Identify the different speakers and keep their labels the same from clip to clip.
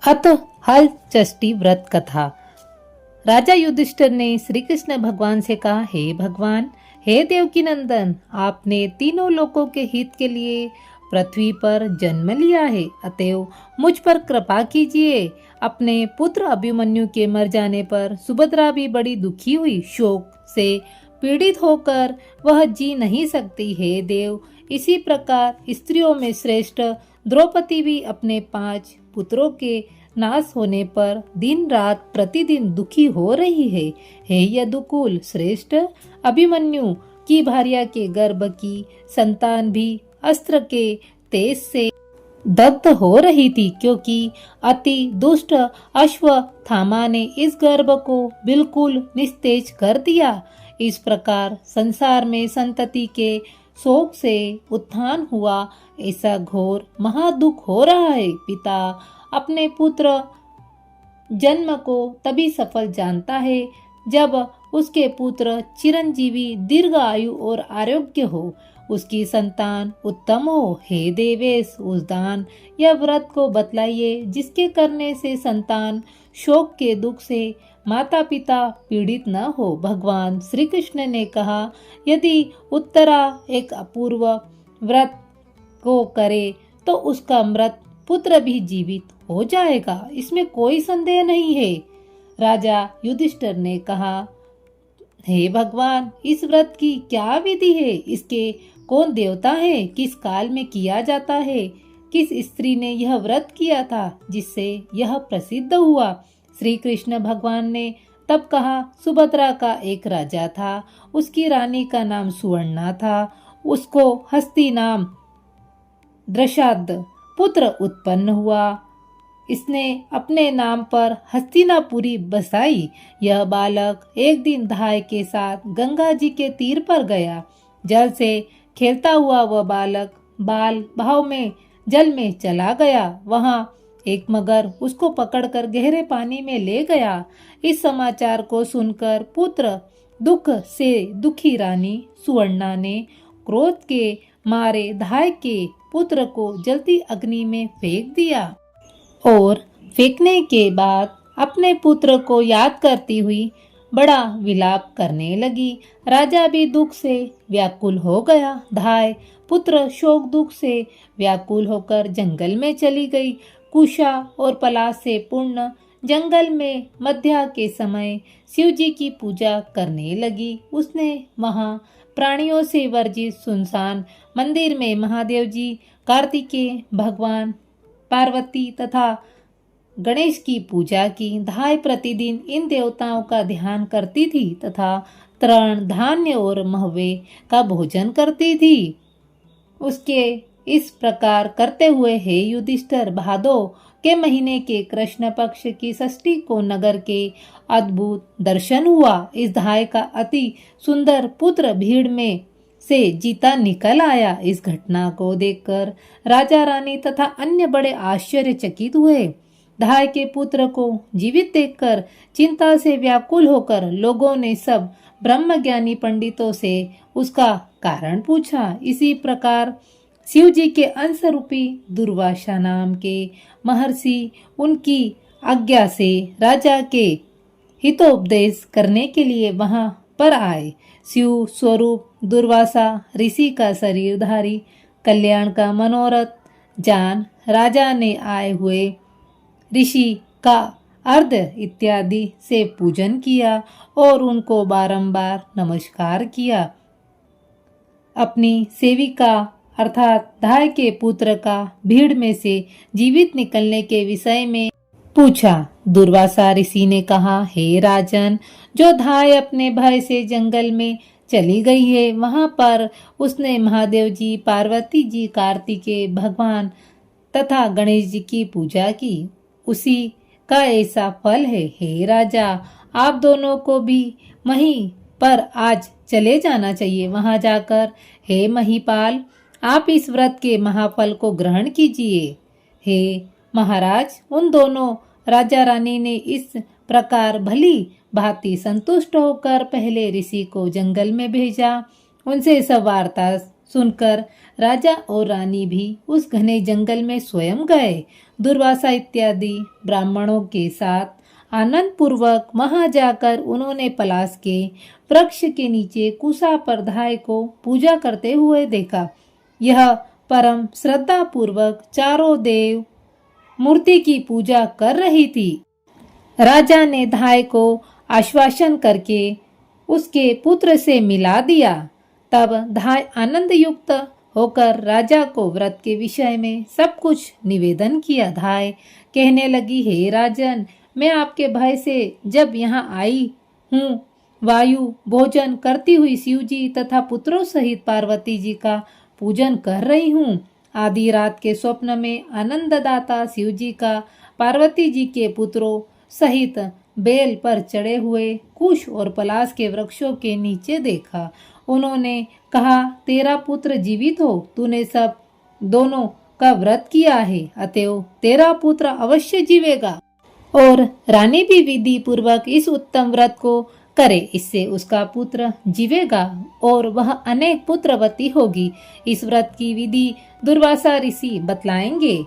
Speaker 1: अत हल चष्टी व्रत कथा। राजा युधिष्ठिर ने श्री कृष्ण भगवान से कहा, हे भगवान, हे देवकी नंदन, आपने तीनों लोकों के हित के लिए पृथ्वी पर जन्म लिया है, अतएव मुझ पर कृपा कीजिए। अपने पुत्र अभिमन्यु के मर जाने पर सुभद्रा भी बड़ी दुखी हुई। शोक से पीड़ित होकर वह जी नहीं सकती। हे देव, इसी प्रकार स्त्रियों में श्रेष्ठ द्रौपदी भी अपने 5 पुत्रों के नाश होने पर दिन रात प्रतिदिन दुखी हो रही है। हे यदुकुल श्रेष्ठ, अभिमन्यु की भार्या के गर्भ की संतान भी अस्त्र के तेज से दग्ध हो रही थी, क्योंकि अति दुष्ट अश्वत्थामा ने इस गर्भ को बिल्कुल निस्तेज कर दिया। इस प्रकार संसार में संतति के शोक से उत्थान हुआ। ऐसा घोर महादुख हो रहा है। पिता अपने पुत्र जन्म को तभी सफल जानता है जब उसके पुत्र चिरंजीवी, दीर्घ आयु और आरोग्य हो, उसकी संतान उत्तम हो। हे देवेश, उस दान या व्रत को बतलाइए जिसके करने से संतान शोक के दुख से माता पिता पीड़ित न हो। भगवान श्री कृष्ण ने कहा, यदि उत्तरा एक अपूर्व व्रत को करे तो उसका मृत पुत्र भी जीवित हो जाएगा, इसमें कोई संदेह नहीं है। राजा युधिष्ठिर ने कहा, हे भगवान, इस व्रत की क्या विधि है? इसके कौन देवता है? किस काल में किया जाता है? किस स्त्री ने यह व्रत किया था जिससे यह प्रसिद्ध हुआ? श्री कृष्ण भगवान ने तब कहा, सुभद्रा का एक राजा था, उसकी रानी का नाम सुवर्णा था। उसको हस्ती नाम दृषाद पुत्र उत्पन्न हुआ। इसने अपने नाम पर हस्तिनापुरी बसाई। यह बालक एक दिन धाय के साथ गंगा जी के तीर पर गया। जल से खेलता हुआ वह बालक बाल भाव में जल में चला गया। वहां एक मगर उसको पकड़कर गहरे पानी में ले गया। इस समाचार को सुनकर पुत्र दुख से दुखी रानी सुवर्णा ने क्रोध के मारे धाय के पुत्र को जलती अग्नि में फेंक दिया और फेंकने के बाद अपने पुत्र को याद करती हुई बड़ा विलाप करने लगी। राजा भी दुख से व्याकुल हो गया। धाय पुत्र शोक दुख से व्याकुल होकर जंगल में चली गई। कुशा और पलाश से पूर्ण जंगल में मध्या के समय शिव जी की पूजा करने लगी। उसने वहां प्राणियों से वर्जित सुनसान मंदिर में महादेव जी, कार्तिकेय भगवान, पार्वती तथा गणेश की पूजा की। धाय प्रतिदिन इन देवताओं का ध्यान करती थी तथा तृण, धान्य और महवे का भोजन करती थी। उसके इस प्रकार करते हुए हे युधिष्ठिर, भादो के महीने के कृष्ण पक्ष की षष्ठी को नगर के अद्भुत दर्शन हुआ। इस धाय का अति सुंदर पुत्र भीड़ में से जीता निकल आया। इस घटना को देखकर राजा रानी तथा अन्य बड़े आश्चर्यचकित हुए। धाय के पुत्र को जीवित देखकर चिंता से व्याकुल होकर लोगों ने सब ब्रह्मज्ञानी पंडितों से उसका कारण पूछा। इसी प्रकार शिव जी के अंश रूपी दुर्वासा नाम के महर्षि उनकी आज्ञा से राजा के हितोपदेश करने के लिए वहां पर आए। शिव स्वरूप दुर्वासा ऋषि का शरीरधारी कल्याण का मनोरथ जान राजा ने आए हुए ऋषि का अर्ध इत्यादि से पूजन किया और उनको बारंबार नमस्कार किया। अपनी सेविका अर्थात धाय के पुत्र का भीड़ में से जीवित निकलने के विषय में पूछा। दुर्वासा ऋषि ने कहा, हे राजन, जो धाय अपने भय से जंगल में चली गई है, वहां पर उसने महादेव जी, पार्वती जी, कार्तिकेय भगवान तथा गणेश जी की पूजा की। उसी का ऐसा फल है। हे राजा, आप दोनों को भी वहीं पर आज चले जाना चाहिए। वहां जाकर हे महीपाल, आप इस व्रत के महाफल को ग्रहण कीजिए। हे महाराज, उन दोनों राजा रानी ने इस प्रकार भली भांति संतुष्ट होकर पहले ऋषि को जंगल में भेजा। उनसे सब वार्ता सुनकर राजा और रानी भी उस घने जंगल में स्वयं गए। दुर्वासा इत्यादि ब्राह्मणों के साथ आनंद पूर्वक वहां जाकर उन्होंने पलाश के वृक्ष के नीचे कुसा पर धाय को पूजा करते हुए देखा। यह परम श्रद्धा पूर्वक चारों देव मूर्ति की पूजा कर रही थी। राजा ने धाय को आश्वासन करके उसके पुत्र से मिला दिया। तब धाय आनंद युक्त होकर राजा को व्रत के विषय में सब कुछ निवेदन किया। धाय कहने लगी, हे राजन, मैं आपके भय से जब यहाँ आई हूँ, वायु भोजन करती हुई शिवजी तथा पुत्रों सहित पार्वती जी का पूजन कर रही हूँ। आधी रात के स्वप्न में आनंददाता शिवजी का पार्वती जी के पुत्रों सहित बेल पर चढ़े हुए कुश और पलाश के वृक्षों के नीचे देखा। उन्होंने कहा, तेरा पुत्र जीवित हो, तूने सब दोनों का व्रत किया है, अतएव तेरा पुत्र अवश्य जीवेगा। और रानी भी विधि पूर्वक इस उत्तम व्रत को करे, इससे उसका पुत्र जीवेगा और वह अनेक पुत्रवती होगी। इस व्रत की विधि दुर्वासा ऋषि बतलाएंगे।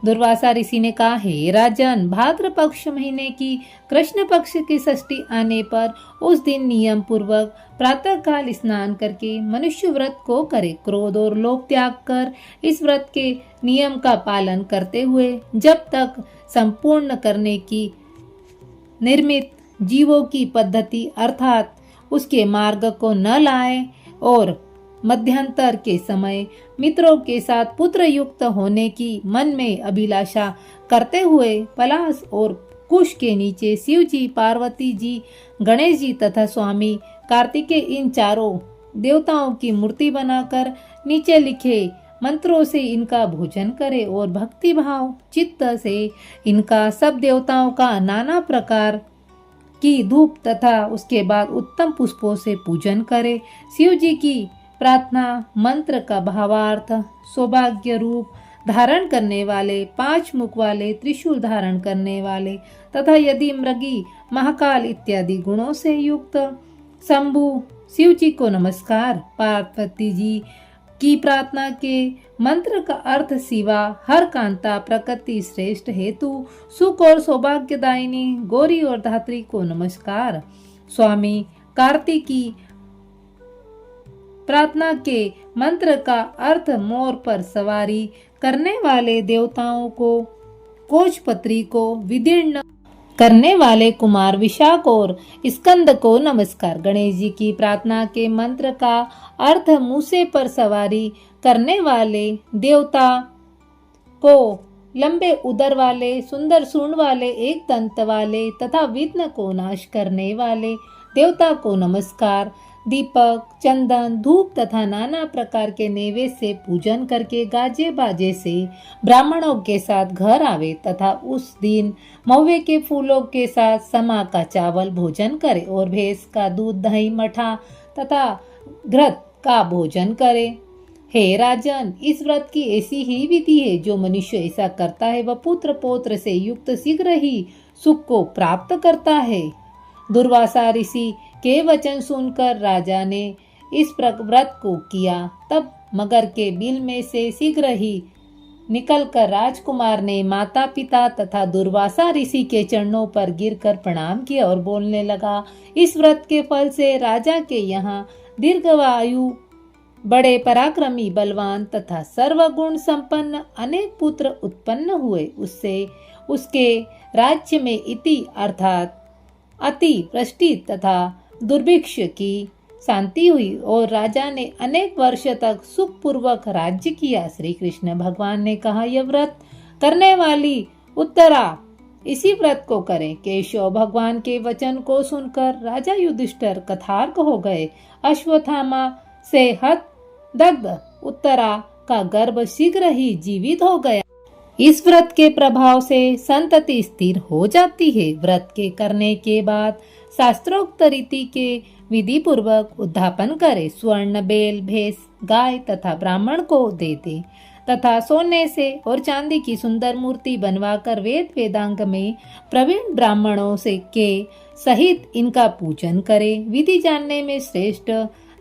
Speaker 1: दुर्वासा ऋषि ने कहा, हे राजन, भाद्र पक्ष महीने की कृष्ण पक्ष की षष्ठी आने पर उस दिन नियम पूर्वक प्रातः काल स्नान करके मनुष्य व्रत को करे। क्रोध और लोभ त्याग कर इस व्रत के नियम का पालन करते हुए जब तक संपूर्ण करने की निर्मित जीवों की पद्धति अर्थात उसके मार्ग को न लाए और मध्यांतर के समय मित्रों के साथ पुत्र युक्त होने की मन में अभिलाषा करते हुए पलाश और कुश के नीचे शिव जी, पार्वती जी, गणेश जी तथा स्वामी कार्तिकेय इन चारों देवताओं की मूर्ति बनाकर नीचे लिखे मंत्रों से इनका भोजन करे और भक्ति भाव चित्त से इनका सब देवताओं का नाना प्रकार की धूप तथा उसके बाद उत्तम पुष्पों से पूजन करे। शिव जी की प्रार्थना मंत्र का भावार्थ सौभाग्य रूप धारण करने वाले, 5 मुख वाले, त्रिशूल धारण करने वाले तथा यदि मृगी, महाकाल इत्यादि गुणों से युक्त शंभु शिव जी को नमस्कार। पार्वती जी की प्रार्थना के मंत्र का अर्थ शिवा हर कांता प्रकृति श्रेष्ठ हेतु सुख और सौभाग्यदायिनी गौरी और धात्री को नमस्कार। स्वामी कार्तिकी प्रार्थना के मंत्र का अर्थ मोर पर सवारी करने वाले देवताओं को, कोचपत्री को विदीर्ण करने वाले कुमार विशाख और स्कंद को नमस्कार। गणेश जी की प्रार्थना के मंत्र का अर्थ मूसे पर सवारी करने वाले देवता को, लंबे उदर वाले, सुंदर सूंड वाले, एक दंत वाले तथा विघ्न को नाश करने वाले देवता को नमस्कार। दीपक, चंदन, धूप तथा नाना प्रकार के नैवेद्य से पूजन करके गाजे बाजे से ब्राह्मणों के साथ घर आवे तथा उस दिन महुए के फूलों के साथ समा का चावल भोजन करे और भैंस का दूध, दही, मठा तथा घृत का भोजन करे। हे राजन, इस व्रत की ऐसी ही विधि है, जो मनुष्य ऐसा करता है वह पुत्र पौत्र से युक्त शीघ्र ही सुख को प्राप्त करता है। दुर्वासा ऋषि के वचन सुनकर राजा ने इस व्रत को किया। तब मगर के बिल में से शीघ्र ही निकलकर राजकुमार ने माता पिता तथा दुर्वासा ऋषि के चरणों पर गिरकर प्रणाम किया और बोलने लगा, इस व्रत के फल से राजा के यहाँ दीर्घायु, बड़े पराक्रमी, बलवान तथा सर्वगुण संपन्न अनेक पुत्र उत्पन्न हुए। उससे उसके राज्य में इति अर्थात अति वृष्टि तथा दुर्भिक्ष की शांति हुई और राजा ने अनेक वर्ष तक सुखपूर्वक राज्य किया। श्री कृष्ण भगवान ने कहा, यह व्रत करने वाली उत्तरा इसी व्रत को करें। केशव भगवान के वचन को सुनकर राजा युधिष्ठिर कथार्क हो गए। अश्वत्थामा से हत दग्ध उत्तरा का गर्भ शीघ्र ही जीवित हो गया। इस व्रत के प्रभाव से संतति स्थिर हो जाती है। व्रत के करने के बाद शास्त्रोक्त रीति के विधि पूर्वक उद्यापन करे, स्वर्ण, बेल, भैंस, गाय तथा ब्राह्मण को दे दे तथा सोने से और चांदी की सुंदर मूर्ति बनवाकर वेद वेदांग में प्रवीण ब्राह्मणों से के सहित इनका पूजन करे। विधि जानने में श्रेष्ठ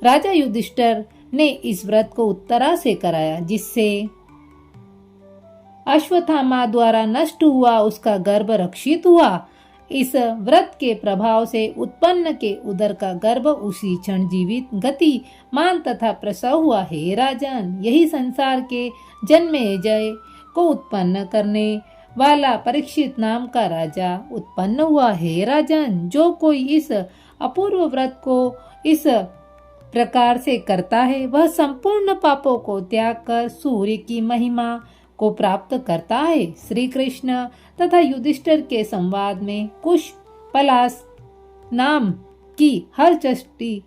Speaker 1: राजा युधिष्ठिर ने इस व्रत को उत्तरा से कराया, जिससे अश्वत्थामा द्वारा नष्ट हुआ उसका गर्भ रक्षित हुआ। इस व्रत के प्रभाव से उत्पन्न के उदर का गर्भ उसी क्षण जीवित गति मान तथा प्रसव हुआ। हे राजन, यही संसार के जन्मेजय को उत्पन्न करने वाला परीक्षित नाम का राजा उत्पन्न हुआ। हे राजन, जो कोई इस अपूर्व व्रत को इस प्रकार से करता है, वह संपूर्ण पापों को त्याग कर सूर्य की महिमा को प्राप्त करता है। श्री कृष्ण तथा युधिष्ठिर के संवाद में कुश पलास नाम की हर चष्टि